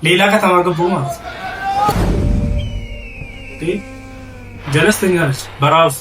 ሌላ ከተማ ገቡ ማለት ነው። ጀለስተኛ ነች በራሱ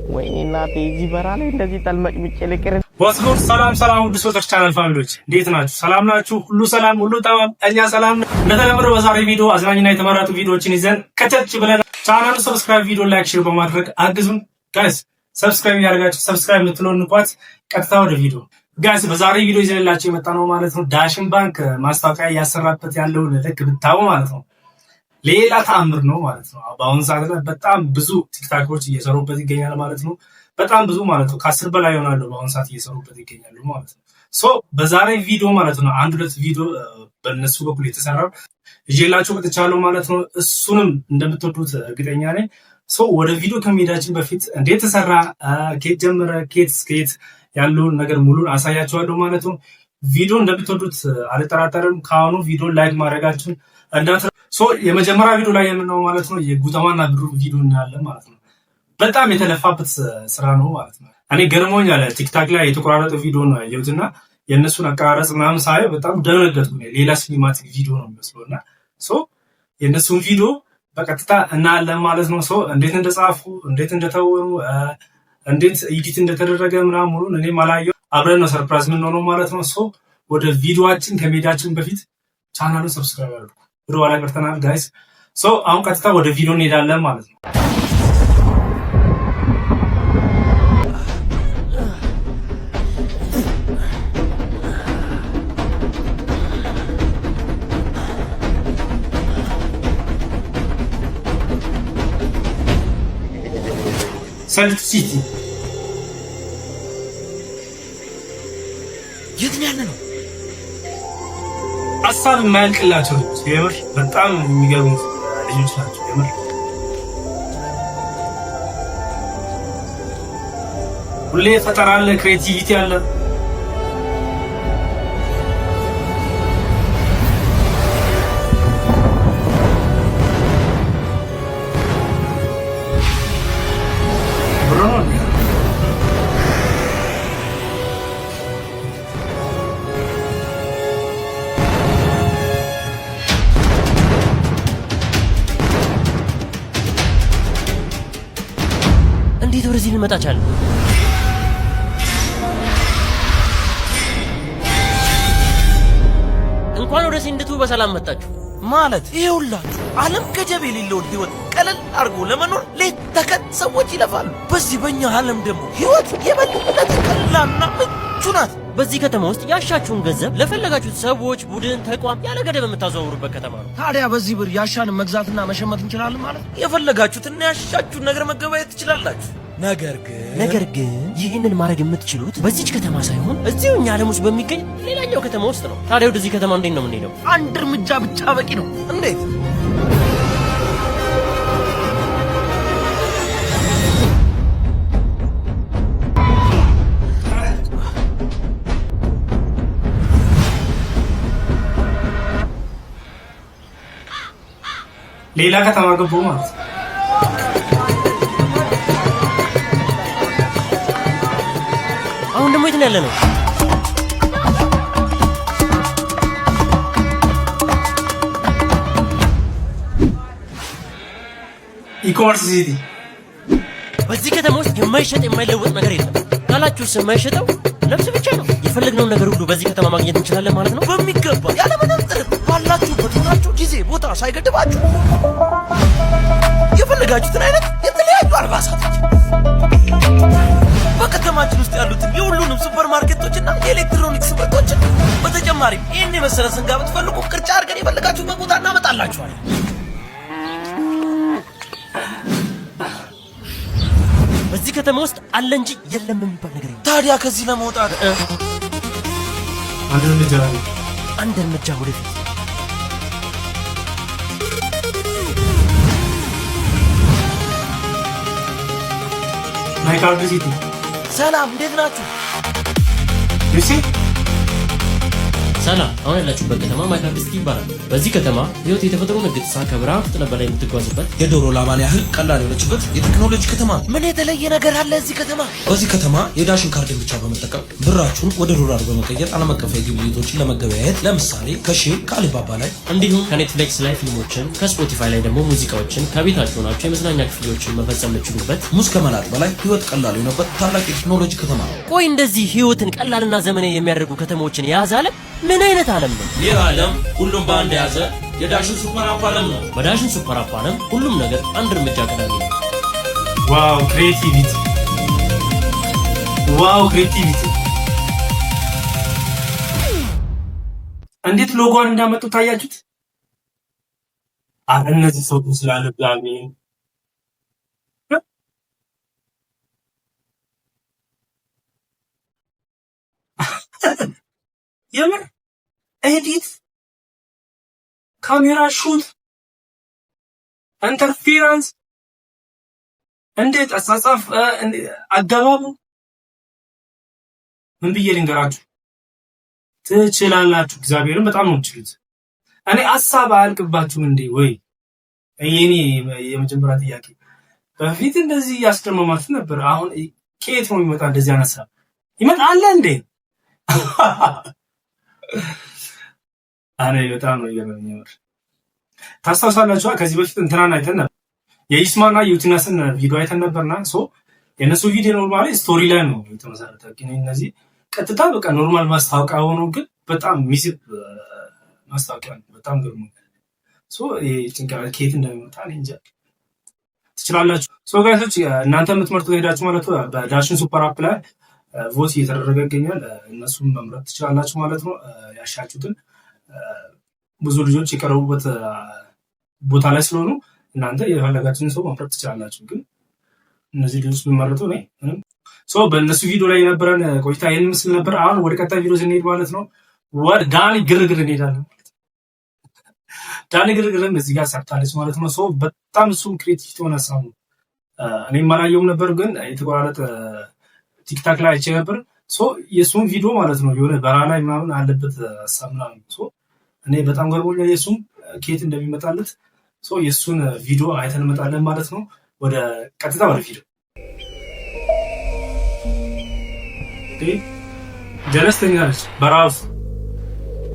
ወይኔ እናቴ እዚህ በራ ላይ እንደዚህ ጠልመጭምጭ ልቅር። ወስጉር ሰላም ውድ ሶተር ቻናል ፋሚሊዎች እንዴት ናችሁ? ሰላም ናችሁ? ሁሉ ሰላም ሁሉ ተማም እኛ ሰላም ነን። እንደተለመደው በዛሬ ቪዲዮ አዝናኝና የተመረጡ ቪዲዮዎችን ይዘን ከቸች ብለን ቻናሉን ሰብስክራይብ፣ ቪዲዮ ላይክ፣ ሼር በማድረግ አግዙን ጋይስ። ሰብስክራይብ ያደርጋችሁ ሰብስክራይብ የምትለውን እንኳን ቀጥታ ወደ ቪዲዮ ጋይስ። በዛሬ ቪዲዮ ይዘንላችሁ የመጣ ነው ማለት ነው ዳሽን ባንክ ማስታወቂያ እያሰራበት ያለውን ልክ ብታው ማለት ነው ሌላ ተአምር ነው ማለት ነው። በአሁኑ ሰዓት ላይ በጣም ብዙ ቲክታኮች እየሰሩበት ይገኛል ማለት ነው። በጣም ብዙ ማለት ነው ከ10 በላይ ይሆናሉ በአሁኑ ሰዓት እየሰሩበት ይገኛሉ ማለት ነው። ሶ በዛሬ ቪዲዮ ማለት ነው አንድ ሁለት ቪዲዮ በእነሱ በኩል የተሰራው ይዤላችሁ መጥቻለሁ ማለት ነው። እሱንም እንደምትወዱት እርግጠኛ ነኝ። ሶ ወደ ቪዲዮ ከመሄዳችን በፊት እንዴት ተሰራ፣ ከየት ጀመረ፣ ከየት እስከ የት ያለውን ነገር ሙሉን አሳያችኋለሁ ማለት ነው። ቪዲዮ እንደምትወዱት አልጠራጠርም። ከአሁኑ ቪዲዮ ላይክ ማድረጋችሁን እንዳትረሱ። ሶ የመጀመሪያ ቪዲዮ ላይ የምናየው ማለት ነው የጉተማና ብሩ ቪዲዮ እናያለን ማለት ነው። በጣም የተለፋበት ስራ ነው ማለት ነው። እኔ ገርሞኛል። ቲክታክ ላይ የተቆራረጠ ቪዲዮ ነው ያየሁትና የእነሱን አቀራረጽ ምናምን ሳየው በጣም ደነገጥኩ። ሌላ ሲኒማቲክ ቪዲዮ ነው የሚመስለውና ሶ የእነሱን ቪዲዮ በቀጥታ እናያለን ማለት ነው። ሶ እንዴት እንደጻፉ፣ እንዴት እንደተወኑ፣ እንዴት ኤዲት እንደተደረገ ምናምን ሙሉን እኔም አላየሁም። አብረን ነው ሰርፕራይዝ ምን ሆነው ማለት ነው። ሶ ወደ ቪዲዮአችን ከመሄዳችን በፊት ቻናሉን ሰብስክራይብ አድርጉ። ብሩ ላይ በርተናል ጋይስ። ሶ አሁን ቀጥታ ወደ ቪዲዮ እንሄዳለን ማለት ነው። ሰልት ሲቲ የት ነው ያለነው? ሀሳብ የማያልቅላቸው የምር በጣም የሚገርሙ ልጆች ናቸው። የምር ሁሌ ፈጠራ አለ፣ ክሬቲቪቲ አለ። እንዴት ወደዚህ ልመጣ ቻለ? እንኳን ወደዚህ እንድትው በሰላም መጣችሁ ማለት ይኸውላችሁ ዓለም ገደብ የሌለውን ህይወት ቀለል አድርጎ ለመኖር ሌት ተቀን ሰዎች ይለፋሉ። በዚህ በእኛ ዓለም ደግሞ ህይወት የበለጠ ቀላልና ምቹ ናት። በዚህ ከተማ ውስጥ ያሻችሁን ገንዘብ ለፈለጋችሁት ሰዎች፣ ቡድን፣ ተቋም ያለ ገደብ የምታዘዋውሩበት ከተማ ነው። ታዲያ በዚህ ብር ያሻን መግዛትና መሸመት እንችላለን ማለት ነው። የፈለጋችሁትና ያሻችሁን ነገር መገበያየት ትችላላችሁ። ነገር ግን ይህንን ማድረግ የምትችሉት በዚች ከተማ ሳይሆን እዚሁ እኛ ዓለም ውስጥ በሚገኝ ሌላኛው ከተማ ውስጥ ነው። ታዲያ ወደዚህ ከተማ እንዴት ነው የምንሄደው? አንድ እርምጃ ብቻ በቂ ነው። እንዴት? ሌላ ከተማ ገቡ ማለት ነው። አሁን ደግሞ የት ነው ያለነው? ኢኮመርስ ሲቲ። በዚህ ከተማ ውስጥ የማይሸጥ የማይለወጥ ነገር የለም። ካላችሁስ የማይሸጠው ልብስ ብቻ ነው። የፈለግነውን ነገር ሁሉ በዚህ ከተማ ማግኘት እንችላለን ማለት ነው። በሚገባ ያለምንም ጥረት ባላችሁበት ሆናችሁ ጊዜ ቦታ ሳይገድባችሁ የፈለጋችሁትን አይነት የተለያዩ አልባሳቶች በከተማችን ውስጥ ያሉትን የሁሉንም ሱፐርማርኬቶችና የኤሌክትሮኒክስ ምርቶችን በተጨማሪም ይህን የመሰለ ስንጋ ብትፈልጉ ቅርጫ አድርገን የፈለጋችሁበት ቦታ እናመጣላችኋለን። በዚህ ከተማ ውስጥ አለ እንጂ የለም የሚባል ነገር የለም። ታዲያ ከዚህ ለመውጣት አንድ እርምጃ ወደፊት። ማይካርድ ሲቲ። ሰላም፣ እንዴት ናችሁ? ዩሲ ሰላም፣ አሁን ያላችሁበት ከተማ ማይካድስኪ ይባላል። በዚህ ከተማ ህይወት የተፈጥሮ ንግድ ከብርሃን ፍጥነት በላይ የምትጓዝበት የዶሮ ላማን ያህል ቀላል የሆነችበት የቴክኖሎጂ ከተማ። ምን የተለየ ነገር አለ እዚህ ከተማ? በዚህ ከተማ የዳሽን ካርድን ብቻ በመጠቀም ብራችሁን ወደ ዶላር በመቀየር ዓለም አቀፍ ግብይቶችን ለመገበያየት ለምሳሌ ከሼን ከአሊባባ ላይ እንዲሁም ከኔትፍሊክስ ላይ ፊልሞችን ከስፖቲፋይ ላይ ደግሞ ሙዚቃዎችን ከቤታችሁ ናችሁ የመዝናኛ ክፍሎችን መፈጸም ልችሉበት ሙዝ ከመላጥ በላይ ህይወት ቀላል የሆነበት ታላቅ የቴክኖሎጂ ከተማ ነው። ቆይ እንደዚህ ህይወትን ቀላልና ዘመናዊ የሚያደርጉ ከተሞችን የያዘ ዓለም ምን አይነት ዓለም ነው? ይህ ዓለም ሁሉም በአንድ የያዘ የዳሽን ሱፐር አፕ ዓለም ነው። በዳሽን ሱፐር አፕ ዓለም ሁሉም ነገር አንድ እርምጃ ቀዳሚ ነው። ዋው ክሬቲቪቲ! ዋው ክሬቲቪቲ! እንዴት ሎጎን እንዳመጡ ታያችሁት? አረ እነዚህ ሰው ስላለብኝ የምር ኤዲት ካሜራ ሹት ኢንተርፌረንስ እንዴት አጻጻፍ አገባቡ ምን ብዬ ልንገራችሁ? ትችላላችሁ። እግዚአብሔርን በጣም ነው የምትችሉት። እኔ ሀሳብ አያልቅባችሁም እንዴ? ወይ የኔ የመጀመሪያ ጥያቄ በፊት እንደዚህ ያስደመማችሁ ነበር። አሁን ከየት ነው የሚመጣ እንደዚህ ሀሳብ ይመጣል እንዴ? አሬ በጣም ነው የሚገርመው። ታስታውሳላችሁ ከዚህ በፊት እንትናን አይተን ነበር የኢስማና ዩቲናስን ቪዲዮ አይተን ነበርና የነሱ ቪዲዮ ኖርማሊ ስቶሪ ላይ ነው የተመሰረተ። ግን እነዚህ ቀጥታ በቃ ኖርማል ማስታወቂያ ሆኖ ግን በጣም ሚስብ ማስታወቂያ ነው። በጣም ገርሞ ጭንቅላት ከየት እንደሚመጣ እንጃ። ትችላላችሁ ጋይሶች፣ እናንተ የምትመርጡ ሄዳችሁ ማለት ነው። በዳሽን ሱፐር አፕ ላይ ቮት እየተደረገ ይገኛል። እነሱም መምረጥ ትችላላችሁ ማለት ነው። ያሻችሁትን ብዙ ልጆች የቀረቡበት ቦታ ላይ ስለሆኑ እናንተ የፈለጋችሁን ሰው መምረጥ ትችላላችሁ። ግን እነዚህ ልጆች ቢመረጡ ነው ምንም በእነሱ ቪዲዮ ላይ የነበረን ቆይታ ይህን ምስል ነበር። አሁን ወደ ቀጣይ ቪዲዮ ስንሄድ ማለት ነው ወደ ዳኒ ግርግር እንሄዳለን። ዳኒ ግርግርም እዚህ ጋር ሰርታለች ማለት ነው። በጣም እሱም ክሬቲቭ የሆነ ሀሳብ ነው። እኔም አላየሁም ነበር፣ ግን የተቆራረጠ ቲክታክ ላይ አይቼ ነበር። የእሱም ቪዲዮ ማለት ነው የሆነ በረሃ ላይ ምናምን አለበት ሀሳብ ምናምን እኔ በጣም ገርሞኛል። የእሱም ከየት እንደሚመጣለት የእሱን ቪዲዮ አይተን እንመጣለን ማለት ነው። ወደ ቀጥታ ወደ ቪዲዮ ጀለስተኛ ነች በረሃ ውስጥ።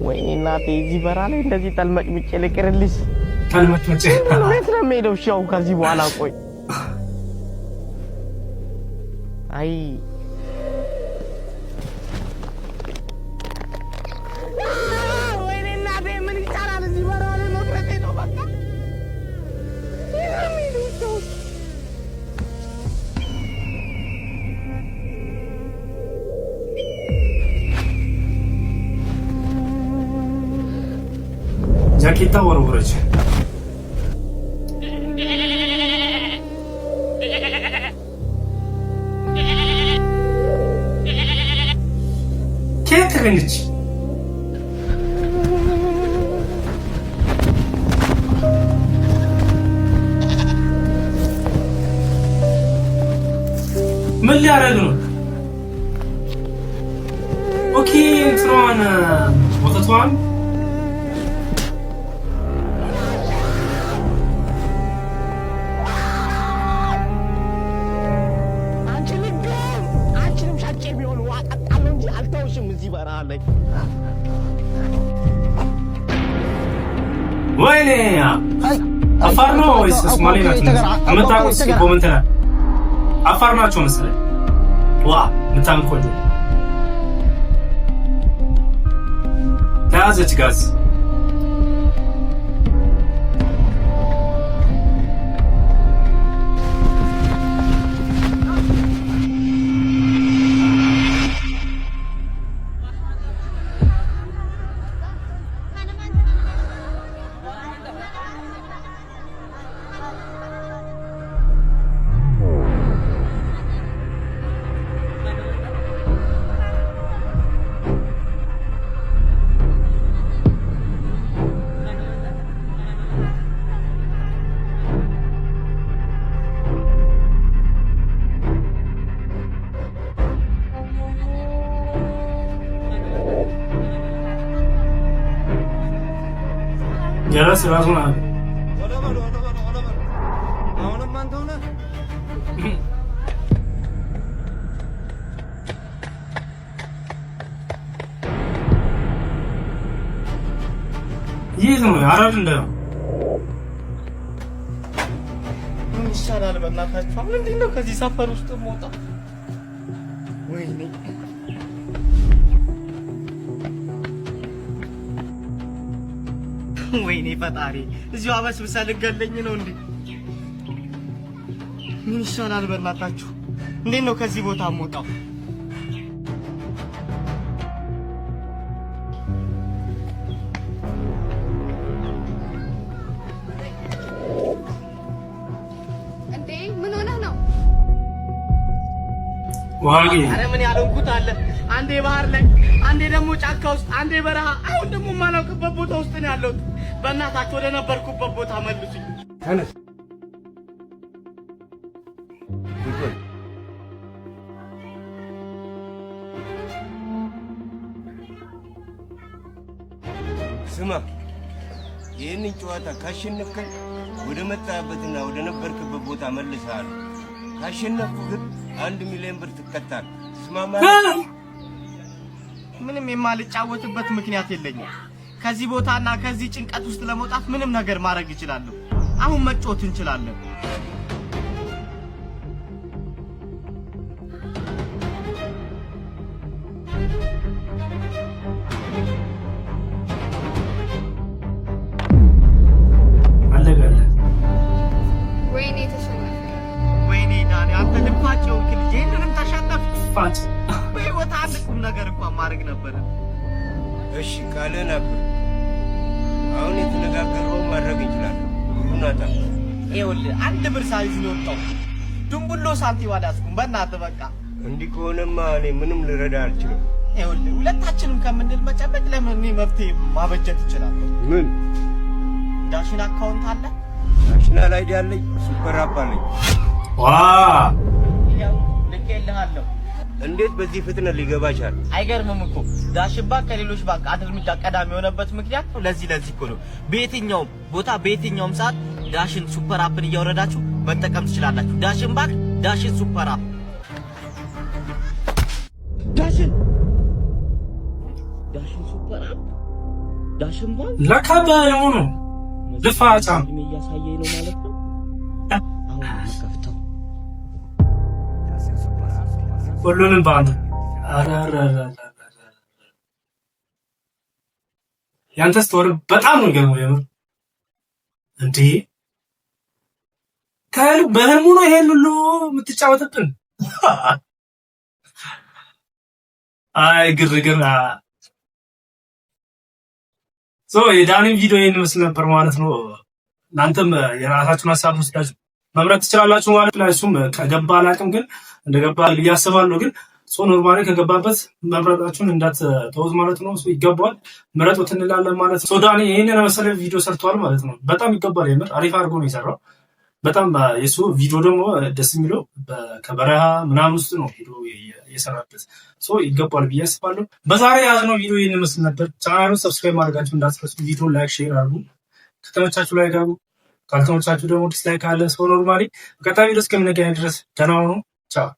ወይኔ እናቴ እዚህ በረሃ ላይ እንደዚህ ተልመጭምጬ ልቅርልሽ። ተልመጭምጬ እንዴት ነው የምሄደው? እሺ አሁን ከዚህ በኋላ ቆይ አይ ወይኔ እናቴ ምን ይቻላል? እዚህ በረሃ ላይ መቅረቴ ነው በቃ። ጃኬታ ወረወረች። ከየት ተገኘች? ምን ሊያደርግ ነው? ኦኬ እንትኗን ወተቷን ወይኔ አፋር ነው ወይስ ሶማሌ ናቸው? አመጣቁት እስኪ ኮሜንት ላይ አፋር ናቸው መሰለኝ። ዋ በጣም ቆንጆ ተያዘች ጋዝ ጀለስ ራሱን አለ አሁንም አንተ ሆነ ይህ ነው አራድ እንደ ምን ይሻላል? በእናታችሁ አሁን እንዴት ነው ከዚህ ሰፈር ውስጥ ሞጣ? ወይኔ ፈጣሪ እዚሁ አበስብሰህ ልገለኝ ነው እንዴ? ምን ይሻላል? በእናታችሁ እንዴት ነው ከዚህ ቦታ ሞጣው? ዋጊ አረ ምን ያለንኩት አለ። አንዴ ባህር ላይ፣ አንዴ ደግሞ ጫካ ውስጥ፣ አንዴ በረሃ፣ አሁን ደግሞ ማላውቅበት ቦታ ውስጥ ነው ያለሁት። በእናታችሁ ወደ ነበርኩበት ቦታ መልሱኝ። ተነስ ስማ፣ ይህንን ጨዋታ ካሸነፍከኝ ወደ መጣህበትና ወደ ነበርክበት ቦታ መልሰሃለሁ። ካሸነፍኩ ግን 1 ሚሊዮን ብር ትቀጣለህ። ትስማማለህ? ምንም የማልጫወትበት ምክንያት የለኝም። ከዚህ ቦታና ከዚህ ጭንቀት ውስጥ ለመውጣት ምንም ነገር ማድረግ እችላለሁ። አሁን መጫወት እንችላለን። በህይወት አንድ ቁም ነገር እንኳን ማድረግ ነበር። እሺ ቃልን አክብር። አሁን የተነጋገርነው ማድረግ እንችላለን። ሁናታ ይኸውልህ 1 ብር ሳይዝ ነው የወጣው። ድንቡሎ ሳንቲም አላስኩም። በእናትህ በቃ እንዲህ ከሆነማ እኔ ምንም ልረዳ አልችልም። ይኸውልህ ሁለታችንም ከምንል መጨበጥ ለምን እኔ መፍትሄ ማበጀት እችላለሁ። ምን? ዳሽን አካውንት አለ? ናሽናል አይዲ አለኝ። ሱፐር አፕ አለኝ። ዋ ያው ልኬልሃለሁ። እንዴት በዚህ ፍጥነት ሊገባ ቻለ? አይገርምም እኮ ዳሽን ባንክ ከሌሎች ባንክ አንድ እርምጃ ቀዳሚ የሆነበት ምክንያት ለዚህ እኮ ነው። በየትኛውም ቦታ በየትኛውም ሰዓት ዳሽን ሱፐር አፕን እያወረዳችሁ መጠቀም ትችላላችሁ። ዳሽን ባንክ፣ ዳሽን ሱፐር አፕ። ዳሽን ሱፐር አፕ፣ ዳሽን ባንክ ለካባዩ ነው ልፋጫም እያሳየኝ ነው ማለት ነው። አሁን መከፍተው ሁሉንም ባንድ ያንተ ስቶሪ በጣም ነው ገርሞ የምር እንዴ በህልሙ ነው ይሄን ሁሉ የምትጫወትብን? አይ ግርግር የዳኒን ቪዲዮ ይሄን መስል ነበር ማለት ነው። እናንተም የራሳችሁን ሀሳብ ወስዳችሁ መምረጥ ትችላላችሁ ማለት ነው። እሱም ከገባ አላውቅም ግን እንደገባ እያስባለሁ ግን ኖርማሊ ከገባበት መምረጣችሁን እንዳትተውት ማለት ነው። ይገባዋል ምረጡት እንላለን ማለት ነው። ዳኒ ይሄንን መሰለ ቪዲዮ ሰርቷል ማለት ነው። በጣም ይገባል የምር አሪፍ አድርጎ ነው የሰራው። በጣም የሱ ቪዲዮ ደግሞ ደስ የሚለው ከበረሃ ምናምን ውስጥ ነው ቪዲዮ የሰራበት ይገባል ብዬ አስባለሁ። በዛሬ ያዝነው ቪዲዮ ይሄን መስል ነበር። ቻናሉን ሰብስክራይብ ማድረጋችሁ እንዳትረሱ። ቪዲዮ ላይክ፣ ሼር አድርጉ። ከተመቻችሁ ላይክ አድርጉ፣ ካልተመቻችሁ ደግሞ ዲስላይክ አለ። ኖርማሊ በቀጣይ ቪዲዮ እስከምንገናኝ ድረስ ደህና ሁኑ። ቻው